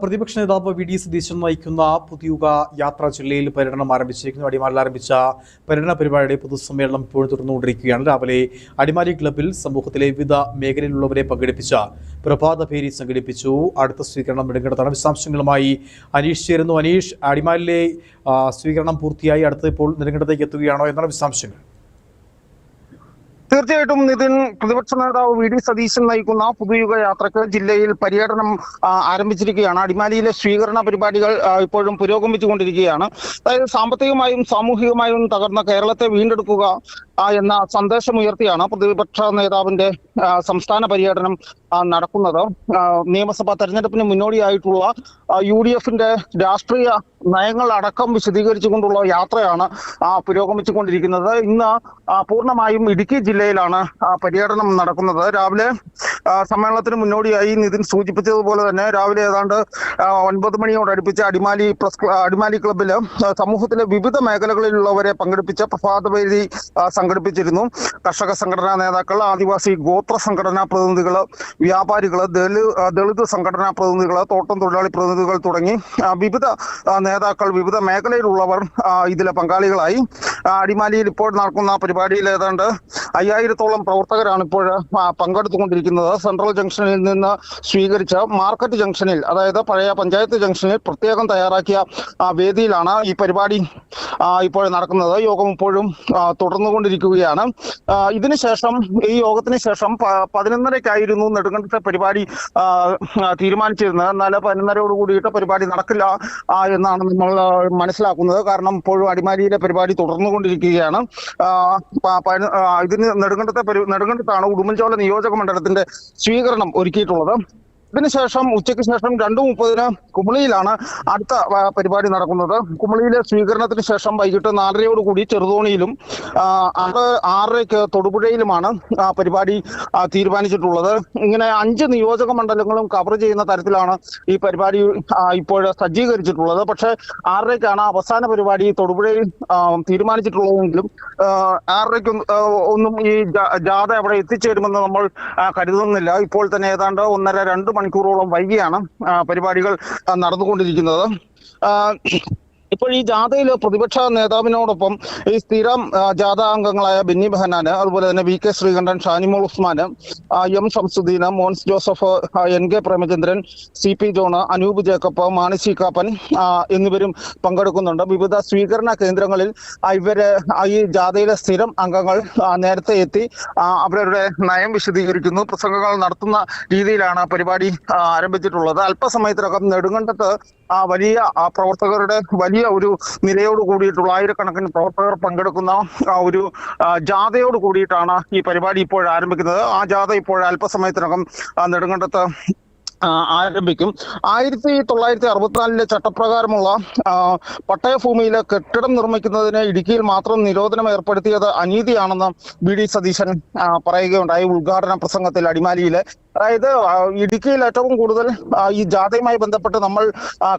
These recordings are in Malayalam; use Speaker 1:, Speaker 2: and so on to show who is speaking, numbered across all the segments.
Speaker 1: പ്രതിപക്ഷ നേതാവ് വി.ഡി. സതീശൻ നയിക്കുന്ന പുതിയുഗ യാത്ര ജില്ലയിൽ പര്യടനം ആരംഭിച്ചിരിക്കുന്നു. അടിമാലിൽ ആരംഭിച്ച പര്യടന പരിപാടിയുടെ പൊതുസമ്മേളനം ഇപ്പോഴും തുടർന്നുകൊണ്ടിരിക്കുകയാണ്. രാവിലെ അടിമാലി ക്ലബ്ബിൽ സമൂഹത്തിലെ വിവിധ മേഖലയിലുള്ളവരെ പങ്കെടുപ്പിച്ച പ്രഭാത ഭേരി സംഘടിപ്പിച്ചു. അടുത്ത സ്വീകരണം നെടുങ്കണ്ടത്താണ്. വിശദാംശങ്ങളുമായി അനീഷ് ചേരുന്നു. അനീഷ്, അടിമാലിലെ സ്വീകരണം പൂർത്തിയായി, അടുത്ത് ഇപ്പോൾ നെടുങ്കണ്ടത്തേക്ക് എത്തുകയാണോ എന്നാണ് വിശദാംശങ്ങൾ?
Speaker 2: തീർച്ചയായിട്ടും നിതിൻ, പ്രതിപക്ഷ നേതാവ് വി.ഡി. സതീശൻ നയിക്കുന്ന പുതുയുഗ യാത്രയ്ക്ക് ജില്ലയിൽ പര്യടനം ആരംഭിച്ചിരിക്കുകയാണ്. അടിമാലിയിലെ സ്വീകരണ പരിപാടികൾ ഇപ്പോഴും പുരോഗമിച്ചുകൊണ്ടിരിക്കുകയാണ്. അതായത് സാമ്പത്തികമായും സാമൂഹികമായും തകർന്ന കേരളത്തെ വീണ്ടെടുക്കുക എന്ന സന്ദേശമുയർത്തിയാണ് പ്രതിപക്ഷ നേതാവിന്റെ സംസ്ഥാന പര്യടനം നടക്കുന്നത്. നിയമസഭാ തെരഞ്ഞെടുപ്പിന് മുന്നോടിയായിട്ടുള്ള UDF-ന്റെ രാഷ്ട്രീയ നയങ്ങൾ അടക്കം വിശദീകരിച്ചുകൊണ്ടുള്ള യാത്രയാണ് പുരോഗമിച്ചുകൊണ്ടിരിക്കുന്നത്. ഇന്ന് പൂർണ്ണമായും ഇടുക്കി ജില്ലയിലാണ് പര്യടനം നടക്കുന്നത്. രാവിലെ സമ്മേളനത്തിന് മുന്നോടിയായി നിതിൻ സൂചിപ്പിച്ചതുപോലെ തന്നെ രാവിലെ ഏതാണ്ട് 9 മണിയോടടുപ്പിച്ച് അടിമാലി ക്ലബ്ബില് സമൂഹത്തിലെ വിവിധ മേഖലകളിലുള്ളവരെ പങ്കെടുപ്പിച്ച പ്രഭാതപേരി സംഘടിപ്പിച്ചിരുന്നു. കർഷക സംഘടനാ നേതാക്കൾ, ആദിവാസി ഗോത്ര സംഘടനാ പ്രതിനിധികള്, വ്യാപാരികള്, ദളിത് സംഘടനാ പ്രതിനിധികള്, തോട്ടം തൊഴിലാളി പ്രതിനിധികൾ തുടങ്ങി വിവിധ നേതാക്കൾ, വിവിധ മേഖലയിലുള്ളവർ ഇതിലെ പങ്കാളികളായി. അടിമാലിയിൽ ഇപ്പോൾ നടക്കുന്ന പരിപാടിയിൽ ഏതാണ്ട് 5000-ഓളം പ്രവർത്തകരാണ് ഇപ്പോൾ പങ്കെടുത്തുകൊണ്ടിരിക്കുന്നത്. സെൻട്രൽ ജംഗ്ഷനിൽ നിന്ന് സ്വീകരിച്ച് മാർക്കറ്റ് ജംഗ്ഷനിൽ, അതായത് പഴയ പഞ്ചായത്ത് ജംഗ്ഷനിൽ പ്രത്യേകം തയ്യാറാക്കിയ വേദിയിലാണ് ഈ പരിപാടി ഇപ്പോൾ നടക്കുന്നത്. യോഗം ഇപ്പോഴും തുടർന്നുകൊണ്ടിരിക്കുകയാണ്. ഇതിനുശേഷം, ഈ യോഗത്തിന് ശേഷം 11:30-ക്കായിരുന്നു നെടുങ്കണ്ടത്തെ പരിപാടി തീരുമാനിച്ചിരുന്നത്. എന്നാൽ 11:30യോട് കൂടിയിട്ട് പരിപാടി നടക്കില്ല എന്നാണ് നമ്മൾ മനസ്സിലാക്കുന്നത്. കാരണം ഇപ്പോഴും അടിമാലിയിലെ പരിപാടി തുടർന്നുകൊണ്ടിരിക്കുകയാണ്. ഇതിന് നെടുങ്കണ്ടത്താണ് ഉടുമ്പൻചോല നിയോജക മണ്ഡലത്തിന്റെ സ്വീകരണം ഒരുക്കിയിട്ടുള്ളത്. ഇതിനുശേഷം ഉച്ചയ്ക്ക് ശേഷം 2:30-ന് കുമളിയിലാണ് അടുത്ത പരിപാടി നടക്കുന്നത്. കുമളിയിലെ സ്വീകരണത്തിന് ശേഷം വൈകിട്ട് 4:30യോട് കൂടി ചെറുതോണിയിലും 6:30-ക്ക് തൊടുപുഴയിലുമാണ് പരിപാടി തീരുമാനിച്ചിട്ടുള്ളത്. ഇങ്ങനെ 5 നിയോജക മണ്ഡലങ്ങളും കവർ ചെയ്യുന്ന തരത്തിലാണ് ഈ പരിപാടി ഇപ്പോൾ സജ്ജീകരിച്ചിട്ടുള്ളത്. പക്ഷെ 6:30-ക്കാണ് അവസാന പരിപാടി തൊടുപുഴയിൽ തീരുമാനിച്ചിട്ടുള്ളതെങ്കിലും 6:30-ക്ക് ഒന്നും ഈ ജാഥ അവിടെ എത്തിച്ചേരുമെന്ന് നമ്മൾ കരുതുന്നില്ല. ഇപ്പോൾ തന്നെ ഏതാണ്ട് 1.5-2 മണിക്കൂറോളം വൈകിയാണ് പരിപാടികൾ നടന്നുകൊണ്ടിരിക്കുന്നത്. ഇപ്പോൾ ഈ ജാഥയിൽ പ്രതിപക്ഷ നേതാവിനോടൊപ്പം ഈ സ്ഥിരം ജാഥാ അംഗങ്ങളായ ബെന്നി ബെഹനാന്, അതുപോലെ തന്നെ വി.കെ. ശ്രീകണ്ഠൻ, ഷാനിമോൾ ഉസ്മാന്, എം ഷംസുദ്ദീന്, മോൻസ് ജോസഫ്, N.K. പ്രേമചന്ദ്രൻ, C.P. ജോൺ, അനൂപ് ജേക്കബ്, മാണി സി കാപ്പൻ എന്നിവരും പങ്കെടുക്കുന്നുണ്ട്. വിവിധ സ്വീകരണ കേന്ദ്രങ്ങളിൽ ഇവര് ഈ ജാഥയിലെ സ്ഥിരം അംഗങ്ങൾ നേരത്തെ എത്തി അവരുടെ നയം വിശദീകരിക്കുന്നു, പ്രസംഗങ്ങൾ നടത്തുന്ന രീതിയിലാണ് പരിപാടി ആരംഭിച്ചിട്ടുള്ളത്. അല്പസമയത്തിനകം നെടുങ്കണ്ടത്ത് വലിയ പ്രവർത്തകരുടെ വലിയ ഒരു നിരയോട് കൂടിയിട്ടുള്ള ആയിരക്കണക്കിന് പ്രവർത്തകർ പങ്കെടുക്കുന്ന ഒരു ജാഥയോട് കൂടിയിട്ടാണ് ഈ പരിപാടി ഇപ്പോൾ ആരംഭിക്കുന്നത്. ആ ജാഥ ഇപ്പോൾ അല്പസമയത്തിനകം നെടുങ്കണ്ടത്ത് ആരംഭിക്കും. 1964-ലെ ചട്ടപ്രകാരമുള്ള പട്ടയഭൂമിയിലെ കെട്ടിടം നിർമ്മിക്കുന്നതിന് ഇടുക്കിയിൽ മാത്രം നിരോധനം ഏർപ്പെടുത്തിയത് അനീതിയാണെന്ന് വി.ഡി. സതീശൻ പറയുകയുണ്ടായി ഉദ്ഘാടന പ്രസംഗത്തിൽ അടിമാലിയിലെ. അതായത് ഇടുക്കിയിൽ ഏറ്റവും കൂടുതൽ ഈ ജാഥയുമായി ബന്ധപ്പെട്ട് നമ്മൾ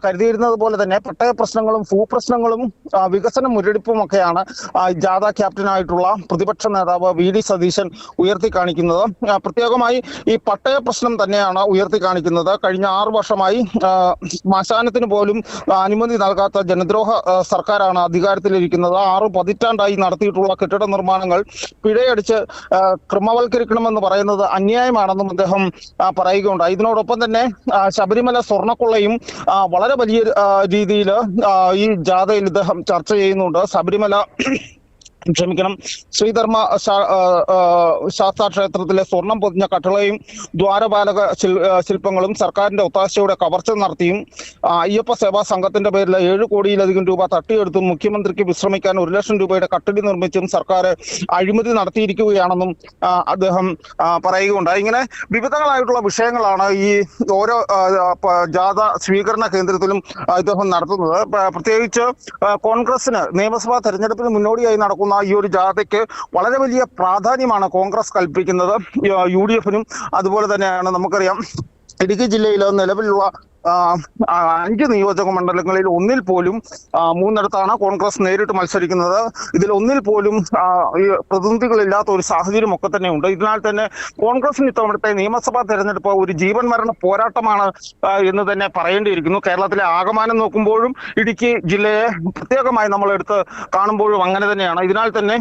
Speaker 2: കരുതിയിരുന്നത് പോലെ തന്നെ പട്ടയ പ്രശ്നങ്ങളും ഭൂപ്രശ്നങ്ങളും വികസന മുരടിപ്പും ഒക്കെയാണ് ജാഥ ക്യാപ്റ്റനായിട്ടുള്ള പ്രതിപക്ഷ നേതാവ് വി.ഡി. സതീശൻ ഉയർത്തി കാണിക്കുന്നത്. പ്രത്യേകമായി ഈ പട്ടയ പ്രശ്നം തന്നെയാണ് ഉയർത്തി കാണിക്കുന്നത്. കഴിഞ്ഞ 6 വർഷമായി ശ്മശാനത്തിന് പോലും അനുമതി നൽകാത്ത ജനദ്രോഹ സർക്കാരാണ് അധികാരത്തിലിരിക്കുന്നത്. 6 പതിറ്റാണ്ടായി നടത്തിയിട്ടുള്ള കെട്ടിട നിർമ്മാണങ്ങൾ പിഴയടിച്ച് ക്രമവൽക്കരിക്കണമെന്ന് പറയുന്നത് അന്യായമാണെന്നും അദ്ദേഹം പറയുകയുണ്ടായി. ഇതിനോടൊപ്പം തന്നെ ശബരിമല സ്വർണ്ണക്കൊള്ളയും വളരെ വലിയ രീതിയിൽ ഈ ജാഥയിൽ ഇദ്ദേഹം ചർച്ച ചെയ്യുന്നുണ്ട്. ശ്രീധർമ്മ ശാസ്താ ക്ഷേത്രത്തിലെ സ്വർണം പൊതിഞ്ഞ കട്ടളയും ദ്വാരപാലക ശില്പങ്ങളും സർക്കാരിന്റെ ഒത്താശയോടെ കവർച്ച നടത്തിയും അയ്യപ്പ സേവാ സംഘത്തിന്റെ പേരിൽ 7 കോടിയിലധികം രൂപ തട്ടിയെടുത്തും മുഖ്യമന്ത്രിക്ക് വിശ്രമിക്കാൻ 1 ലക്ഷം രൂപയുടെ കട്ടടി നിർമ്മിച്ചും സർക്കാർ അഴിമതി നടത്തിയിരിക്കുകയാണെന്നും അദ്ദേഹം പറയുകയുണ്ടായി. ഇങ്ങനെ വിവിധങ്ങളായിട്ടുള്ള വിഷയങ്ങളാണ് ഈ ഓരോ ജാഥ സ്വീകരണ കേന്ദ്രത്തിലും ഇദ്ദേഹം നടത്തുന്നത്. പ്രത്യേകിച്ച് കോൺഗ്രസിന് നിയമസഭാ തെരഞ്ഞെടുപ്പിന് മുന്നോടിയായി നടക്കുന്ന ഈ ഒരു ജാഥയ്ക്ക് വളരെ വലിയ പ്രാധാന്യമാണ് കോൺഗ്രസ് കൽപ്പിക്കുന്നത്. UDF-നും അതുപോലെ തന്നെയാണ്. നമുക്കറിയാം ഇടുക്കി ജില്ലയിൽ നിലവിലുള്ള 5 നിയോജക മണ്ഡലങ്ങളിൽ ഒന്നിൽ പോലും 3 കോൺഗ്രസ് നേരിട്ട് മത്സരിക്കുന്നത്. ഇതിൽ ഒന്നിൽ പോലും ഈ പ്രതിനിധികളില്ലാത്ത ഒരു സാഹചര്യം ഒക്കെ തന്നെ ഉണ്ട്. ഇതിനാൽ തന്നെ കോൺഗ്രസിന് ഇത്തവണത്തെ നിയമസഭാ തെരഞ്ഞെടുപ്പ് ഒരു ജീവൻ മരണ പോരാട്ടമാണ് എന്ന് തന്നെ പറയേണ്ടിയിരിക്കുന്നു. കേരളത്തിലെ ആകമാനം നോക്കുമ്പോഴും ഇടുക്കി ജില്ലയെ പ്രത്യേകമായി നമ്മൾ എടുത്ത് കാണുമ്പോഴും അങ്ങനെ തന്നെയാണ്. ഇതിനാൽ തന്നെ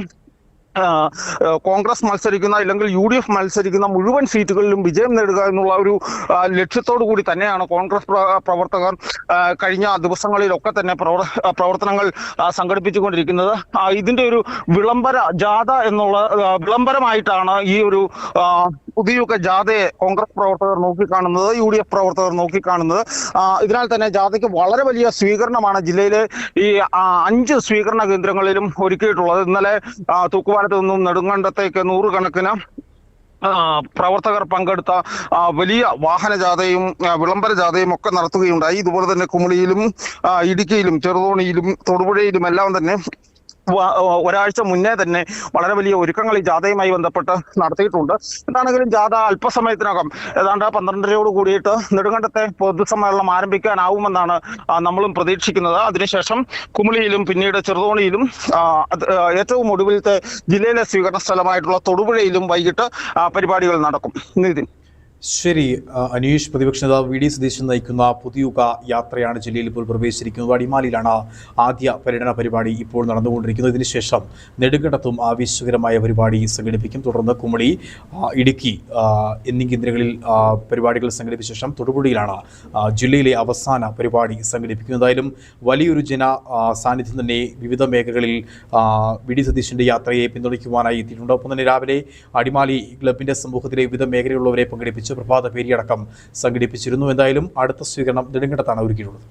Speaker 2: കോൺഗ്രസ് മത്സരിക്കുന്ന അല്ലെങ്കിൽ UDF മത്സരിക്കുന്ന മുഴുവൻ സീറ്റുകളിലും വിജയം നേടുക എന്നുള്ള ഒരു ലക്ഷ്യത്തോടു കൂടി തന്നെയാണ് കോൺഗ്രസ് പ്രവർത്തകർ കഴിഞ്ഞ ദിവസങ്ങളിലൊക്കെ തന്നെ പ്രവർത്തനങ്ങൾ സംഘടിപ്പിച്ചുകൊണ്ടിരിക്കുന്നത്. ഇതിന്റെ ഒരു വിളംബര ജാഥ എന്നുള്ള വിളംബരമായിട്ടാണ് ഈ ഒരു പുതിയുഗ ജാഥയെ കോൺഗ്രസ് പ്രവർത്തകർ നോക്കിക്കാണുന്നത്, UDF പ്രവർത്തകർ നോക്കിക്കാണുന്നത്. ഇതിനാൽ തന്നെ ജാഥയ്ക്ക് വളരെ വലിയ സ്വീകരണമാണ് ജില്ലയിലെ ഈ 5 സ്വീകരണ കേന്ദ്രങ്ങളിലും ഒരുക്കിയിട്ടുള്ളത്. ഇന്നലെ തൂക്കുപാലത്ത് നിന്നും നെടുങ്കണ്ടത്തേക്ക് 100 കണക്കിന് പ്രവർത്തകർ പങ്കെടുത്ത വലിയ വാഹന ജാഥയും വിളംബര ജാഥയും ഒക്കെ നടത്തുകയുണ്ടായി. ഇതുപോലെ തന്നെ കുമളിയിലും ഇടുക്കിയിലും ചെറുതോണിയിലും തൊടുപുഴയിലും എല്ലാം തന്നെ ഒരാഴ്ച മുന്നേ തന്നെ വളരെ വലിയ ഒരുക്കങ്ങൾ ഈ ജാഥയുമായി ബന്ധപ്പെട്ട് നടത്തിയിട്ടുണ്ട്. എന്താണെങ്കിലും ജാഥ അല്പസമയത്തിനകം ഏതാണ്ട് 12:30 കൂടിയിട്ട് നെടുങ്കണ്ടത്തെ പൊതുസമ്മേളനം ആരംഭിക്കാനാവുമെന്നാണ് നമ്മളും പ്രതീക്ഷിക്കുന്നത്. അതിനുശേഷം കുമളിയിലും പിന്നീട് ചെറുതോണിയിലും ഏറ്റവും ഒടുവിലത്തെ ജില്ലയിലെ സ്വീകരണ സ്ഥലമായിട്ടുള്ള തൊടുപുഴയിലും വൈകിട്ട് പരിപാടികൾ നടക്കും. നിതിൻ.
Speaker 1: ശരി അനീഷ്, പ്രതിപക്ഷ നേതാവ് VD സതീശൻ നയിക്കുന്ന പുതിയുഗ യാത്രയാണ് ജില്ലയിൽ ഇപ്പോൾ പ്രവേശിച്ചിരിക്കുന്നത്. അടിമാലിയിലാണ് ആദ്യ പര്യടന പരിപാടി ഇപ്പോൾ നടന്നുകൊണ്ടിരിക്കുന്നത്. ഇതിനുശേഷം നെടുങ്കണ്ടത്തും ആവേശകരമായ പരിപാടി സംഘടിപ്പിക്കും. തുടർന്ന് കുമളി, ഇടുക്കി എന്നീ കേന്ദ്രങ്ങളിൽ പരിപാടികൾ സംഘടിപ്പിച്ച ശേഷം തൊടുപുഴയിലാണ് ജില്ലയിലെ അവസാന പരിപാടി സംഘടിപ്പിക്കുന്നത്. എന്തായാലും വലിയൊരു സാന്നിധ്യം തന്നെ വിവിധ മേഖലകളിൽ VD സതീശൻ്റെ യാത്രയെ പിന്തുണയ്ക്കുവാനായി എത്തിയിട്ടുണ്ട്. ഒപ്പം തന്നെ രാവിലെ അടിമാലി ക്ലബിൻ്റെ സമൂഹത്തിലെ വിവിധ മേഖലയിലുള്ളവരെ പങ്കെടുപ്പിച്ച് പ്രഭാത പേരിയടക്കം സംഘടിപ്പിച്ചിരുന്നു. എന്തായാലും അടുത്ത സ്വീകരണം നെടുങ്കണ്ടത്താണ് ഒരുക്കിയിട്ടുള്ളത്.